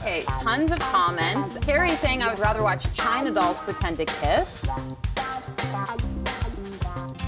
Okay, tons of comments. Carey saying I would rather watch China dolls pretend to kiss.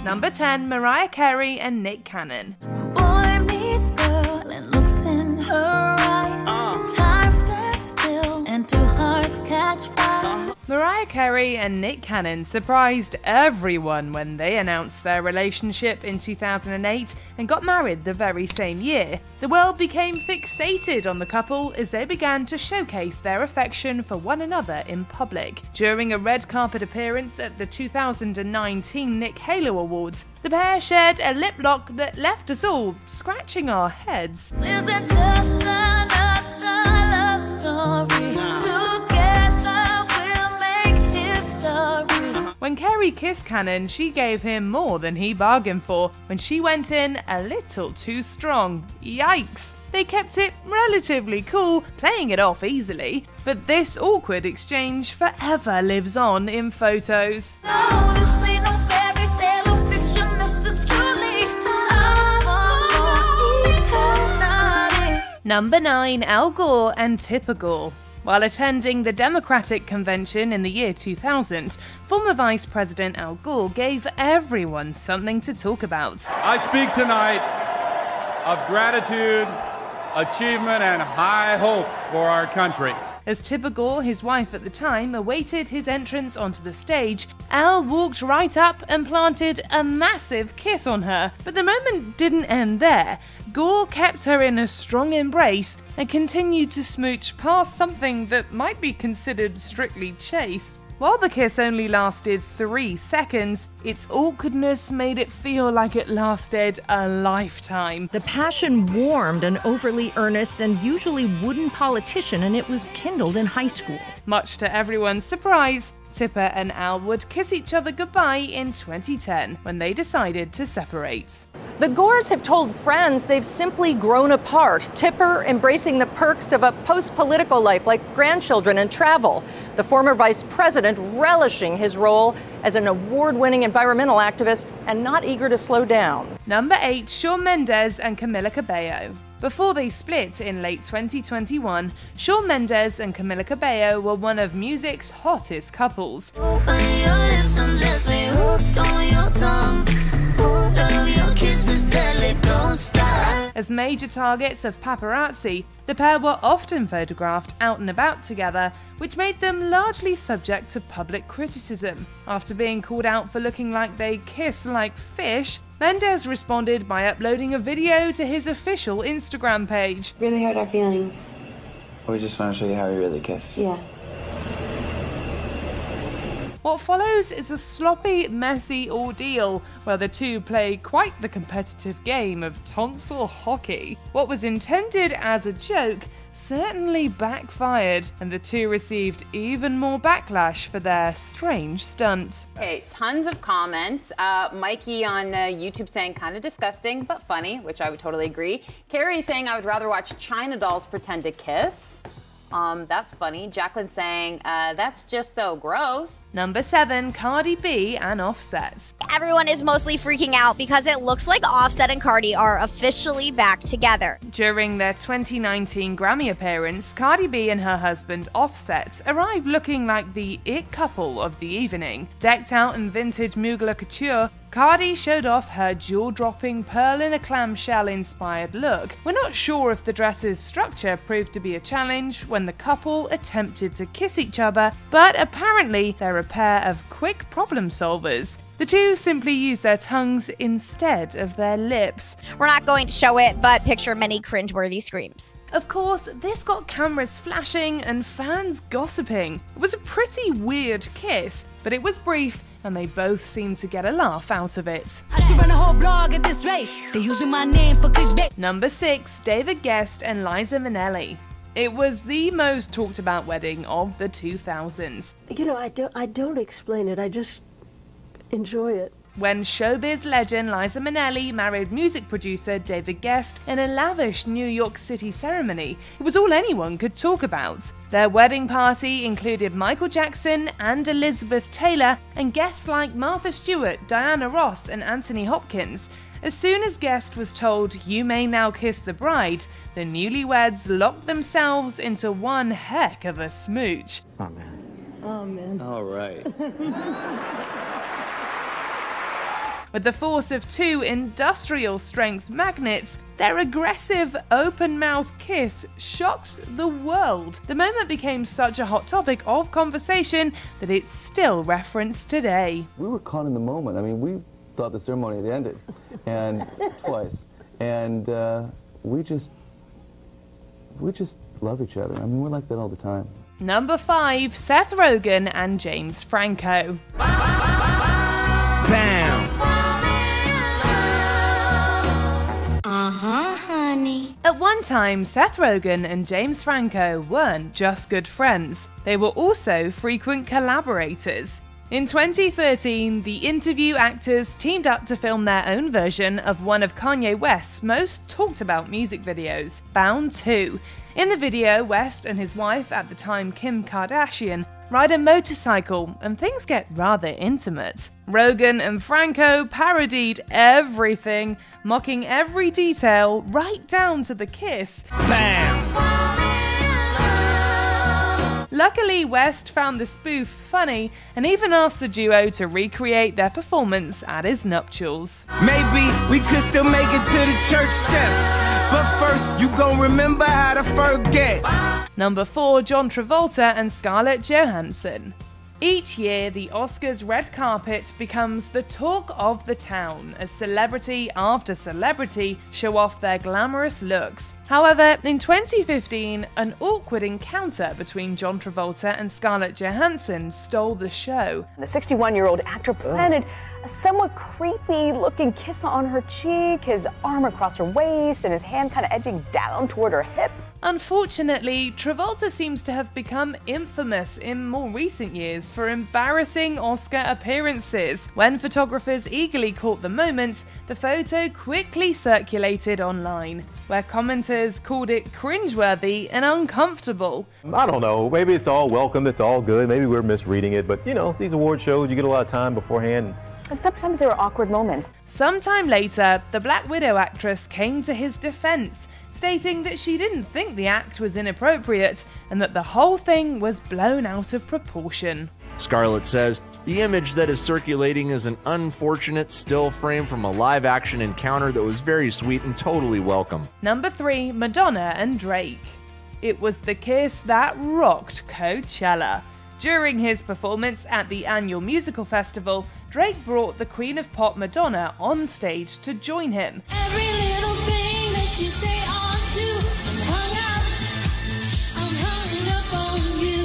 Number 10, Mariah Carey and Nick Cannon. Boy meets girl and looks in her eyes. Time stands still and two hearts catch fire. Mariah Carey and Nick Cannon surprised everyone when they announced their relationship in 2008 and got married the very same year. The world became fixated on the couple as they began to showcase their affection for one another in public. During a red carpet appearance at the 2019 Nick Halo Awards, the pair shared a lip lock that left us all scratching our heads. Is it just another love story? Together we'll make history. When Carey kissed Cannon, she gave him more than he bargained for when she went in a little too strong. Yikes! They kept it relatively cool, playing it off easily, but this awkward exchange forever lives on in photos. No, this ain't no fairy tale or fiction, this is truly eternity. Number 9, Al Gore and Tipper Gore. While attending the Democratic Convention in the year 2000, former Vice President Al Gore gave everyone something to talk about. I speak tonight of gratitude, achievement, and high hopes for our country. As Tipper Gore, his wife at the time, awaited his entrance onto the stage, Al walked right up and planted a massive kiss on her. But the moment didn't end there. Gore kept her in a strong embrace and continued to smooch past something that might be considered strictly chaste. While the kiss only lasted 3 seconds, its awkwardness made it feel like it lasted a lifetime. The passion warmed an overly earnest and usually wooden politician, and it was kindled in high school. Much to everyone's surprise, Tipper and Al would kiss each other goodbye in 2010 when they decided to separate. The Gores have told friends they've simply grown apart, Tipper embracing the perks of a post-political life like grandchildren and travel. The former vice president relishing his role as an award-winning environmental activist and not eager to slow down. Number 8, Shawn Mendes and Camila Cabello. Before they split in late 2021, Shawn Mendes and Camila Cabello were one of music's hottest couples. Open your lips and just be hooked on your tongue. Hold of your kisses, deadly, don't stop. As major targets of paparazzi, the pair were often photographed out and about together, which made them largely subject to public criticism. After being called out for looking like they kiss like fish, Mendes responded by uploading a video to his official Instagram page. Really hurt our feelings. We just want to show you how we really kiss. Yeah. What follows is a sloppy, messy ordeal where the two play quite the competitive game of tonsil hockey. What was intended as a joke certainly backfired, and the two received even more backlash for their strange stunt. Okay, tons of comments. Mikey on YouTube saying kind of disgusting, but funny, which I would totally agree. Carey saying I would rather watch China dolls pretend to kiss. That's funny. Jacqueline saying, that's just so gross. Number 7, Cardi B and Offset. Everyone is mostly freaking out because it looks like Offset and Cardi are officially back together. During their 2019 Grammy appearance, Cardi B and her husband Offset arrived looking like the it couple of the evening. Decked out in vintage Mugler couture, Cardi showed off her jaw-dropping pearl in a clamshell-inspired look. We're not sure if the dress's structure proved to be a challenge when the couple attempted to kiss each other, but apparently they're a pair of quick problem solvers. The two simply use their tongues instead of their lips. We're not going to show it, but picture many cringeworthy screams. Of course, this got cameras flashing and fans gossiping. It was a pretty weird kiss, but it was brief, and they both seemed to get a laugh out of it. I should run a whole blog at this rate. They're using my name for clickbait. Number 6, David Guest and Liza Manelli. It was the most talked about wedding of the 2000s. You know, I don't explain it, I just enjoy it. When showbiz legend Liza Manelli married music producer David Guest in a lavish New York City ceremony, it was all anyone could talk about. Their wedding party included Michael Jackson and Elizabeth Taylor, and guests like Martha Stewart, Diana Ross, and Anthony Hopkins. As soon as Guest was told, "You may now kiss the bride," the newlyweds locked themselves into one heck of a smooch. Oh, man. Oh, man. All right. With the force of two industrial-strength magnets, their aggressive, open-mouth kiss shocked the world. The moment became such a hot topic of conversation that it's still referenced today. We were caught in the moment. I mean, we thought the ceremony had ended, and twice, and we just love each other. I mean, we're like that all the time. Number 5, Seth Rogen and James Franco. Bam! Honey. At one time, Seth Rogen and James Franco weren't just good friends, they were also frequent collaborators. In 2013, the Interview actors teamed up to film their own version of one of Kanye West's most talked about music videos, Bound 2. In the video, West and his wife, at the time Kim Kardashian, ride a motorcycle and things get rather intimate. Rogen and Franco parodied everything, mocking every detail right down to the kiss. Bam! Luckily, West found the spoof funny and even asked the duo to recreate their performance at his nuptials. Maybe we could still make it to the church steps, but first you gon' remember how to forget. Number 4, John Travolta and Scarlett Johansson. Each year, the Oscars red carpet becomes the talk of the town as celebrity after celebrity show off their glamorous looks. However, in 2015, an awkward encounter between John Travolta and Scarlett Johansson stole the show. The 61-year-old actor planted a somewhat creepy-looking kiss on her cheek, his arm across her waist, and his hand kind of edging down toward her hip. Unfortunately, Travolta seems to have become infamous in more recent years for embarrassing Oscar appearances. When photographers eagerly caught the moment, the photo quickly circulated online, where commenters called it cringeworthy and uncomfortable. I don't know, maybe it's all welcome, it's all good, maybe we're misreading it, but you know, these award shows, you get a lot of time beforehand. And sometimes there were awkward moments. Sometime later, the Black Widow actress came to his defense, stating that she didn't think the act was inappropriate and that the whole thing was blown out of proportion. Scarlett says, "The image that is circulating is an unfortunate still frame from a live-action encounter that was very sweet and totally welcome." Number 3, Madonna and Drake. It was the kiss that rocked Coachella. During his performance at the annual musical festival, Drake brought the Queen of Pop Madonna on stage to join him. Every little thing that you say or do, I'm hung up on you.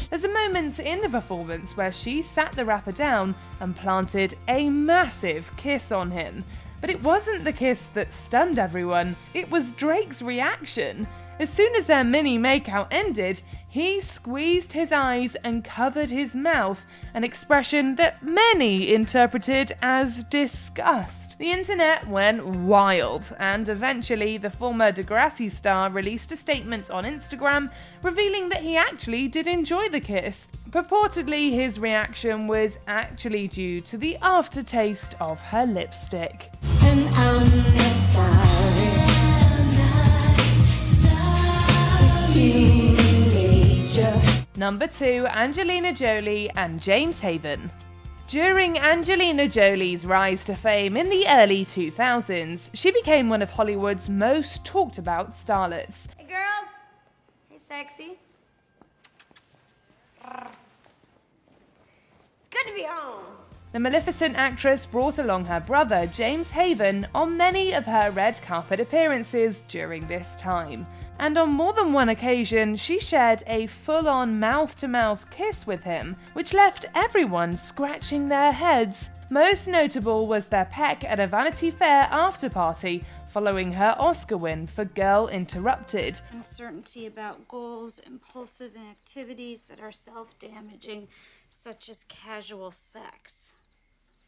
There's a moment in the performance where she sat the rapper down and planted a massive kiss on him. But it wasn't the kiss that stunned everyone, it was Drake's reaction. As soon as their mini makeout ended, he squeezed his eyes and covered his mouth, an expression that many interpreted as disgust. The internet went wild, and eventually the former Degrassi star released a statement on Instagram revealing that he actually did enjoy the kiss. Purportedly, his reaction was actually due to the aftertaste of her lipstick. And I'm sorry. Number 2, Angelina Jolie and James Haven. During Angelina Jolie's rise to fame in the early 2000s, she became one of Hollywood's most talked about starlets. Hey girls! Hey sexy. It's good to be home. The Maleficent actress brought along her brother, James Haven, on many of her red carpet appearances during this time. And on more than one occasion, she shared a full-on mouth-to-mouth kiss with him, which left everyone scratching their heads. Most notable was their peck at a Vanity Fair after-party, following her Oscar win for Girl Interrupted. Uncertainty about goals, impulsive activities that are self-damaging, such as casual sex.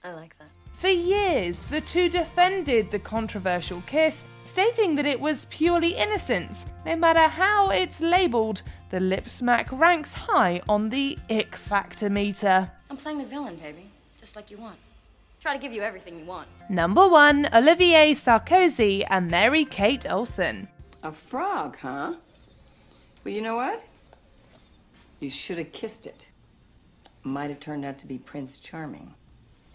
I like that. For years, the two defended the controversial kiss, stating that it was purely innocent. No matter how it's labelled, the lip smack ranks high on the ick factor meter. I'm playing the villain, baby. Just like you want. Try to give you everything you want. Number 1. Olivier Sarkozy and Mary-Kate Olsen. A frog, huh? Well, you know what? You should have kissed it. Might have turned out to be Prince Charming.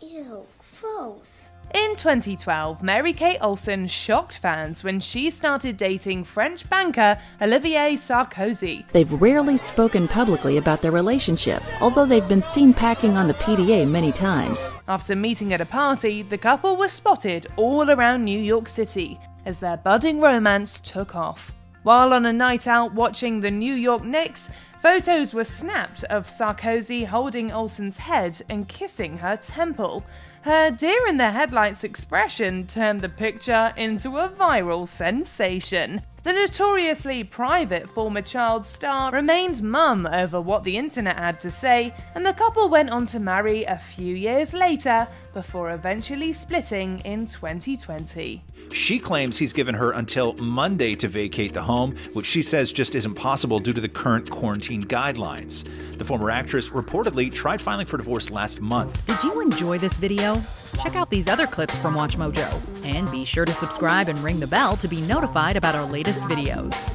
Ew, gross. In 2012, Mary-Kate Olsen shocked fans when she started dating French banker Olivier Sarkozy. They've rarely spoken publicly about their relationship, although they've been seen packing on the PDA many times. After meeting at a party, the couple was spotted all around New York City as their budding romance took off. While on a night out watching the New York Knicks, photos were snapped of Sarkozy holding Olsen's head and kissing her temple. Her deer-in-the-headlights expression turned the picture into a viral sensation. The notoriously private former child star remained mum over what the internet had to say, and the couple went on to marry a few years later before eventually splitting in 2020. She claims he's given her until Monday to vacate the home, which she says just isn't possible due to the current quarantine guidelines. The former actress reportedly tried filing for divorce last month. Did you enjoy this video? Check out these other clips from MsMojo, and be sure to subscribe and ring the bell to be notified about our latest videos.